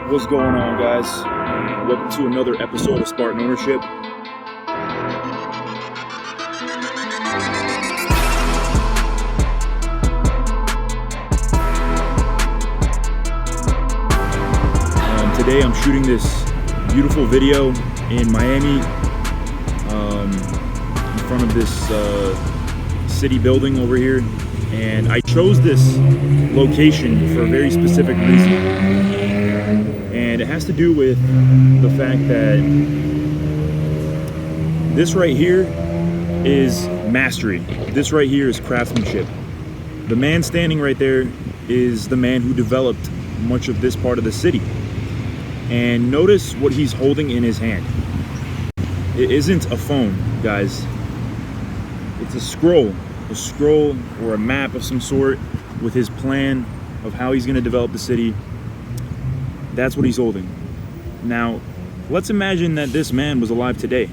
What's going on, guys? Welcome to another episode of Spartan Ownership. Today I'm shooting this beautiful video in Miami, in front of this city building over here, and I chose this location for a very specific reason, and it has to do with the fact that this right here is mastery. This right here is craftsmanship. The man standing right there is the man who developed much of this part of the city. And notice what he's holding in his hand. It isn't a phone, guys. It's a scroll or a map of some sort with his plan of how he's going to develop the city. That's what he's holding. Now, let's imagine that this man was alive today.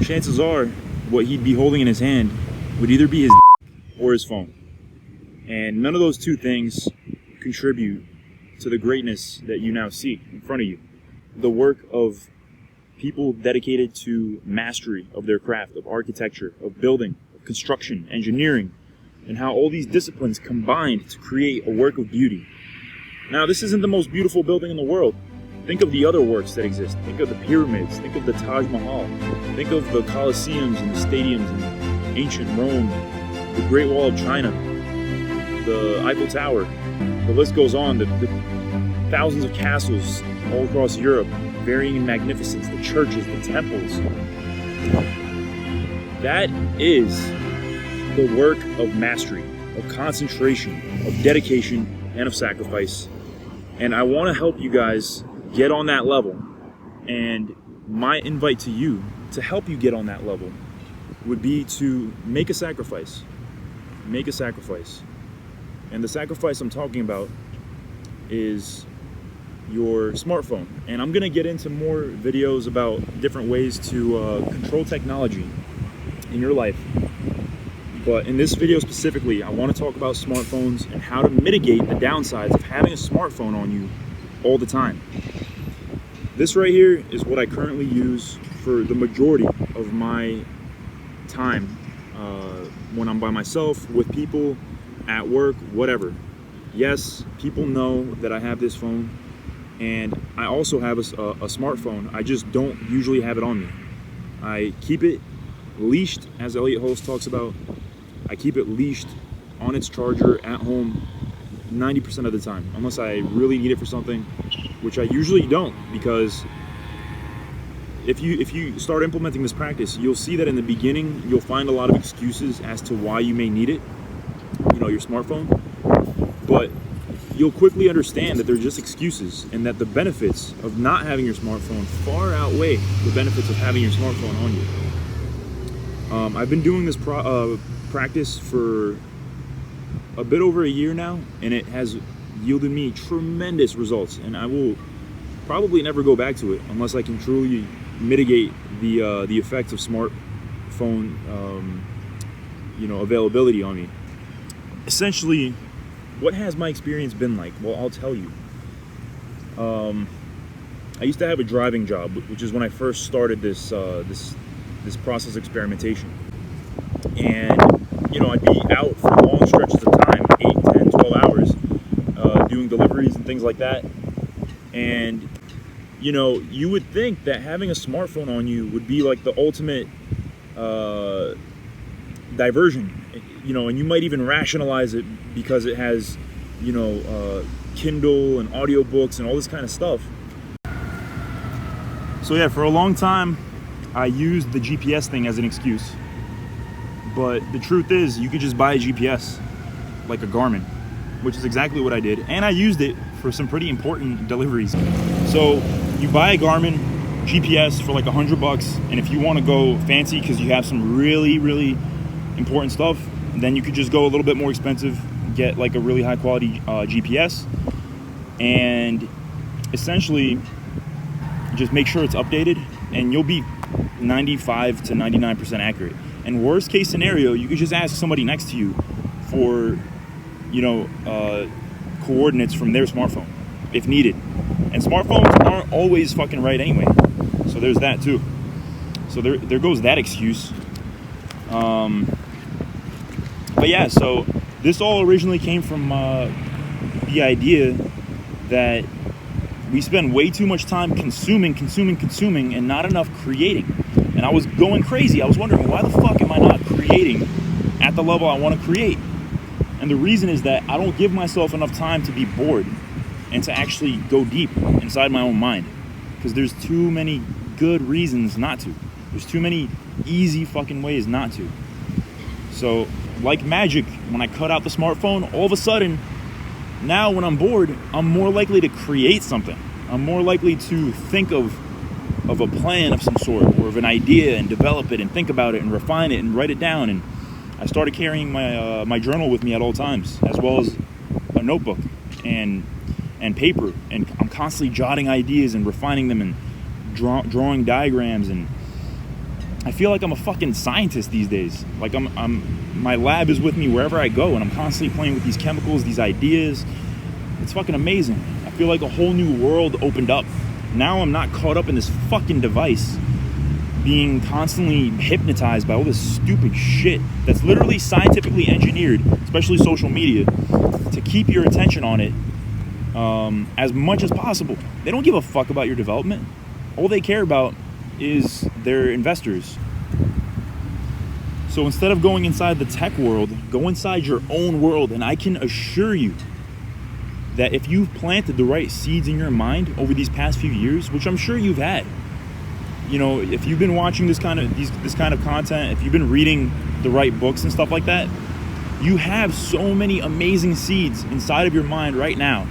Chances are what he'd be holding in his hand would either be his or his phone. And none of those two things contribute to the greatness that you now see in front of you. The work of people dedicated to mastery of their craft, of architecture, of building, of construction, engineering, and how all these disciplines combined to create a work of beauty. Now, this isn't the most beautiful building in the world. Think of the other works that exist. Think of the pyramids. Think of the Taj Mahal. Think of the Colosseums and the stadiums in ancient Rome, the Great Wall of China, the Eiffel Tower. The list goes on. The thousands of castles all across Europe, varying in magnificence, the churches, the temples. That is the work of mastery, of concentration, of dedication, and of sacrifice. And I want to help you guys get on that level. And my invite to you to help you get on that level would be to make a sacrifice. Make a sacrifice. And the sacrifice I'm talking about is your smartphone. And I'm going to get into more videos about different ways to control technology in your life. But in this video specifically, I want to talk about smartphones and how to mitigate the downsides of having a smartphone on you all the time. This right here is what I currently use for the majority of my time when I'm by myself, with people, at work, whatever. Yes, people know that I have this phone, and I also have a smartphone. I just don't usually have it on me. I keep it leashed, as Elliot Hulse talks about. I keep it leashed on its charger at home 90% of the time, unless I really need it for something, which I usually don't, because if you start implementing this practice, you'll see that in the beginning, you'll find a lot of excuses as to why you may need it, your smartphone, but you'll quickly understand that they're just excuses, and that the benefits of not having your smartphone far outweigh the benefits of having your smartphone on you. I've been doing this practice for a bit over a year now, and it has yielded me tremendous results, and I will probably never go back to it unless I can truly mitigate the effects of smartphone availability on me. Essentially, what has my experience been like? Well, I'll tell you. I used to have a driving job, which is when I first started this process experimentation. And, I'd be out for long stretches of time, 8, 10, 12 hours, doing deliveries and things like that. And, you would think that having a smartphone on you would be like the ultimate diversion. And you might even rationalize it because it has, Kindle and audiobooks and all this kind of stuff. So yeah, for a long time, I used the GPS thing as an excuse. But the truth is, you could just buy a GPS, like a Garmin, which is exactly what I did. And I used it for some pretty important deliveries. So you buy a Garmin GPS for like $100, and if you want to go fancy because you have some really, really important stuff, then you could just go a little bit more expensive, get like a really high quality GPS, and essentially just make sure it's updated, and you'll be 95 to 99% accurate. And worst case scenario, you could just ask somebody next to you for, coordinates from their smartphone. if needed. And smartphones aren't always fucking right anyway. So there's that too. So there goes that excuse. But yeah, so this all originally came from the idea that we spend way too much time consuming, and not enough creating. And I was going crazy. I was wondering, why the fuck am I not creating at the level I want to create? And the reason is that I don't give myself enough time to be bored and to actually go deep inside my own mind. Because there's too many good reasons not to. There's too many easy fucking ways not to. So, like magic, when I cut out the smartphone, all of a sudden, now when I'm bored, I'm more likely to create something. I'm more likely to think of a plan of some sort, or of an idea, and develop it and think about it and refine it and write it down. And I started carrying my journal with me at all times, as well as a notebook and paper. And I'm constantly jotting ideas and refining them and drawing diagrams. And I feel like I'm a fucking scientist these days. Like my lab is with me wherever I go, and I'm constantly playing with these chemicals, these ideas. It's fucking amazing. I feel like a whole new world opened up. Now I'm not caught up in this fucking device, being constantly hypnotized by all this stupid shit that's literally scientifically engineered, especially social media, to keep your attention on it as much as possible. They don't give a fuck about your development. All they care about is their investors. So instead of going inside the tech world, go inside your own world. And I can assure you that if you've planted the right seeds in your mind over these past few years, which I'm sure you've had, you know, if you've been watching this kind of content, if you've been reading the right books and stuff like that, you have so many amazing seeds inside of your mind right now,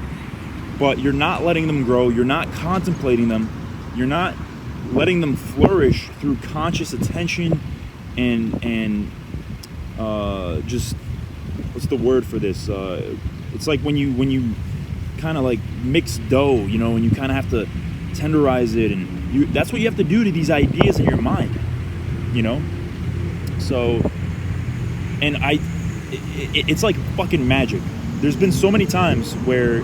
but you're not letting them grow. You're not contemplating them. You're not letting them flourish through conscious attention and just, what's the word for this? It's like when you kind of like mix dough, you know, and you kind of have to tenderize it, and that's what you have to do to these ideas in your mind, you know. So, and it's like fucking magic. There's been so many times where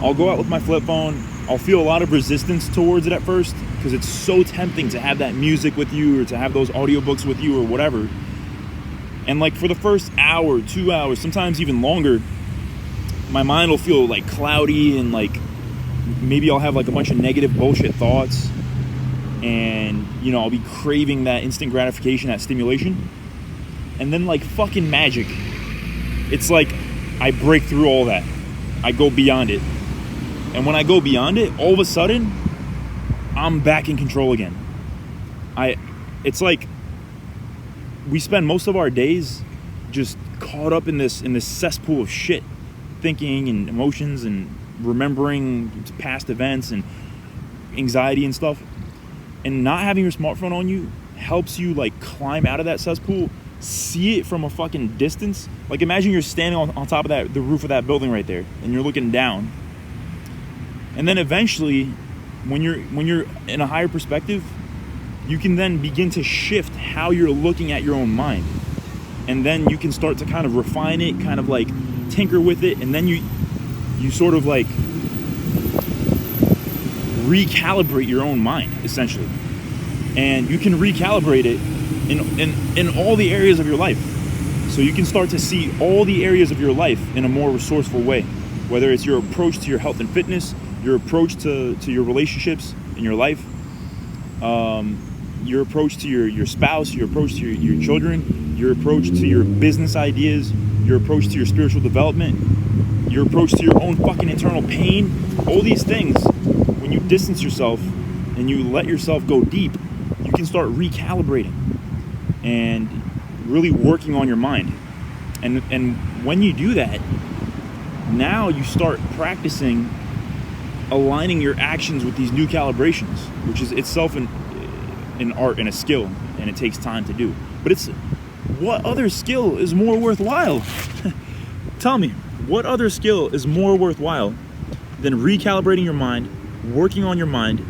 I'll go out with my flip phone, I'll feel a lot of resistance towards it at first, because it's so tempting to have that music with you, or to have those audiobooks with you, or whatever. And like for the first hour, 2 hours, sometimes even longer, my mind will feel like cloudy, and like maybe I'll have like a bunch of negative bullshit thoughts, and you know, I'll be craving that instant gratification, that stimulation. And then like fucking magic, it's like I break through all that. I go beyond it. And when I go beyond it, all of a sudden, I'm back in control again. It's like we spend most of our days just caught up in this cesspool of shit, thinking and emotions and remembering past events and anxiety and stuff. And not having your smartphone on you helps you like climb out of that cesspool, see it from a fucking distance. Like imagine you're standing on top of the roof of that building right there, and you're looking down. And then eventually, when you're in a higher perspective, you can then begin to shift how you're looking at your own mind. And then you can start to kind of refine it, kind of like tinker with it, and then you sort of like recalibrate your own mind, essentially. And you can recalibrate it in all the areas of your life. So you can start to see all the areas of your life in a more resourceful way, whether it's your approach to your health and fitness, your approach to your relationships in your life, your approach to your spouse, your approach to your children, your approach to your business ideas, your approach to your spiritual development, your approach to your own fucking internal pain. All these things, when you distance yourself and you let yourself go deep, you can start recalibrating and really working on your mind. And when you do that, now you start practicing aligning your actions with these new calibrations, which is itself an art and a skill, and it takes time to do. But it's, what other skill is more worthwhile? Tell me, what other skill is more worthwhile than recalibrating your mind, working on your mind,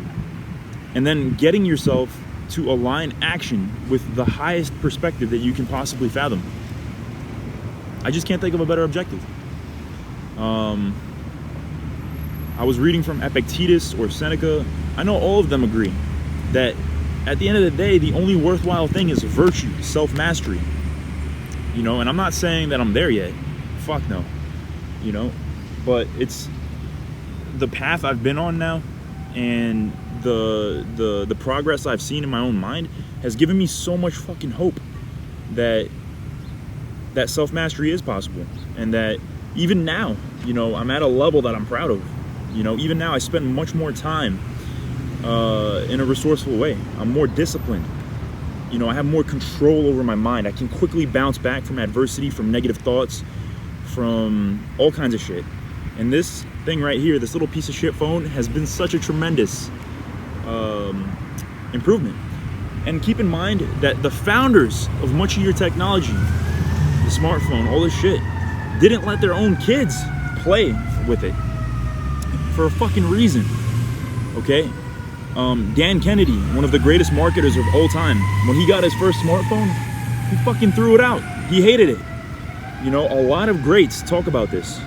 and then getting yourself to align action with the highest perspective that you can possibly fathom? I just can't think of a better objective. I was reading from Epictetus or Seneca. I know all of them agree that at the end of the day, the only worthwhile thing is virtue, self-mastery. You know, and I'm not saying that I'm there yet. Fuck no. You know, but it's the path I've been on now, and the progress I've seen in my own mind has given me so much fucking hope that self-mastery is possible, and that even now, you know, I'm at a level that I'm proud of. You know, even now I spend much more time in a resourceful way. I'm more disciplined. You know, I have more control over my mind. I can quickly bounce back from adversity, from negative thoughts, from all kinds of shit. And this thing right here, this little piece of shit phone, has been such a tremendous improvement. And keep in mind that the founders of much of your technology, the smartphone, all this shit, didn't let their own kids play with it for a fucking reason. Okay? Dan Kennedy, one of the greatest marketers of all time, when he got his first smartphone, he fucking threw it out. He hated it. You know, a lot of greats talk about this.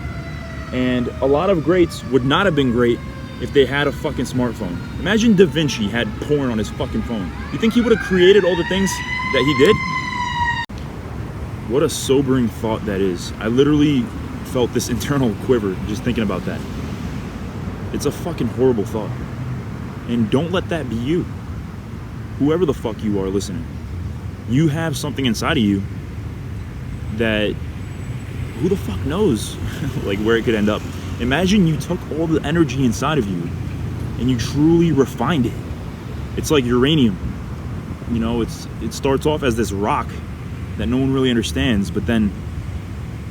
And a lot of greats would not have been great if they had a fucking smartphone. Imagine Da Vinci had porn on his fucking phone. You think he would have created all the things that he did? What a sobering thought that is. I literally felt this internal quiver just thinking about that. It's a fucking horrible thought. And don't let that be you. Whoever the fuck you are listening. You have something inside of you that, who the fuck knows like where it could end up. Imagine you took all the energy inside of you and you truly refined it. It's like uranium. You know, it starts off as this rock that no one really understands, but then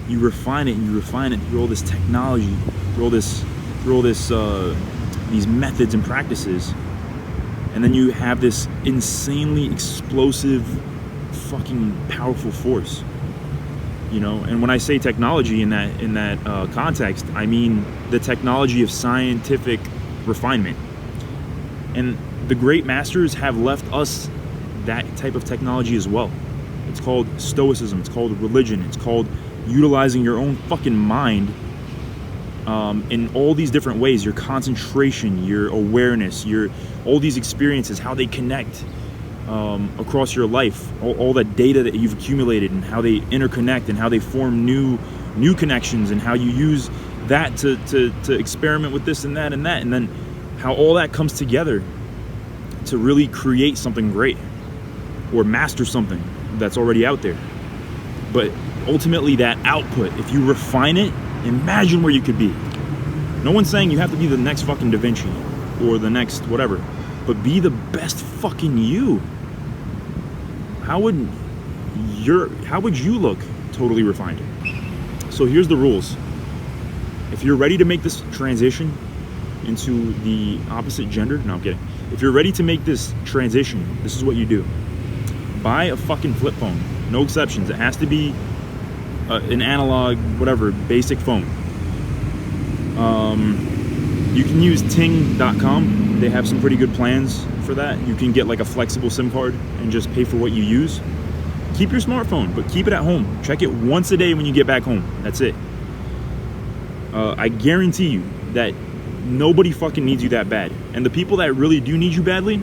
you refine it and you refine it through all this technology, through all this these methods and practices, and then you have this insanely explosive, fucking powerful force. You know, and when I say technology in that context, I mean the technology of scientific refinement. And the great masters have left us that type of technology as well. It's called stoicism. It's called religion. It's called utilizing your own fucking mind in all these different ways. Your concentration, your awareness, all these experiences, how they connect across your life, all that data that you've accumulated, and how they interconnect, and how they form new connections, and how you use that to experiment with this and that, and then how all that comes together to really create something great or master something that's already out there. But ultimately, that output, if you refine it, imagine where you could be. No one's saying you have to be the next fucking Da Vinci or the next whatever, but be the best fucking you. How would you look totally refined? So here's the rules. If you're ready to make this transition into the opposite gender, no, I'm kidding. If you're ready to make this transition, this is what you do. Buy a fucking flip phone. No exceptions. It has to be an analog, whatever, basic phone. You can use ting.com. They have some pretty good plans for that. You can get like a flexible SIM card and just pay for what you use. Keep your smartphone, but keep it at home. Check it once a day when you get back home. That's it. I guarantee you that nobody fucking needs you that bad. And the people that really do need you badly,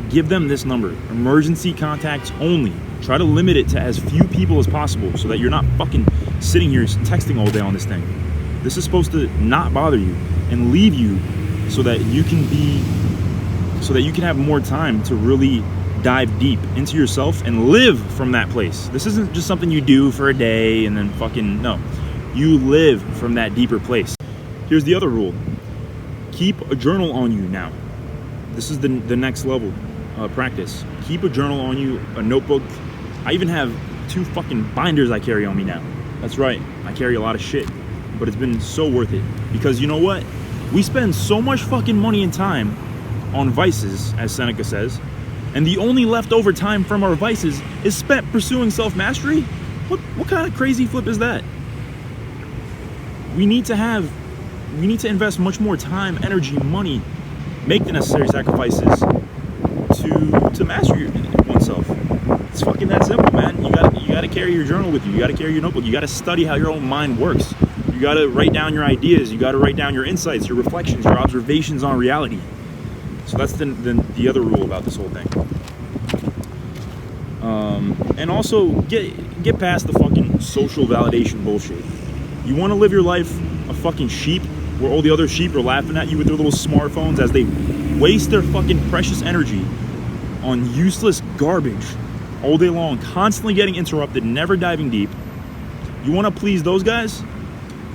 give them this number. Emergency contacts only. Try to limit it to as few people as possible so that you're not fucking sitting here texting all day on this thing. This is supposed to not bother you and leave you so that you can have more time to really dive deep into yourself and live from that place. This isn't just something you do for a day and then fucking, no. You live from that deeper place. Here's the other rule. Keep a journal on you now. This is the next level practice. Keep a journal on you, a notebook. I even have 2 fucking binders I carry on me now. That's right, I carry a lot of shit, but it's been so worth it. Because you know what? We spend so much fucking money and time on vices, as Seneca says, and the only leftover time from our vices is spent pursuing self-mastery? What kind of crazy flip is that? We need to invest much more time, energy, money, make the necessary sacrifices to master oneself. It's fucking that simple, man. You gotta carry your journal with you. You gotta carry your notebook. You gotta study how your own mind works. You got to write down your ideas. You got to write down your insights, your reflections, your observations on reality. So that's the other rule about this whole thing. And also get past the fucking social validation bullshit. You want to live your life a fucking sheep, where all the other sheep are laughing at you with their little smartphones as they waste their fucking precious energy on useless garbage all day long, constantly getting interrupted, never diving deep. You want to please those guys,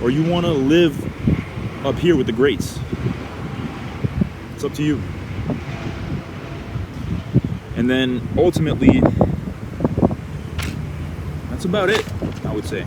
or you want to live up here with the greats? It's up to you. And then ultimately, that's about it, I would say.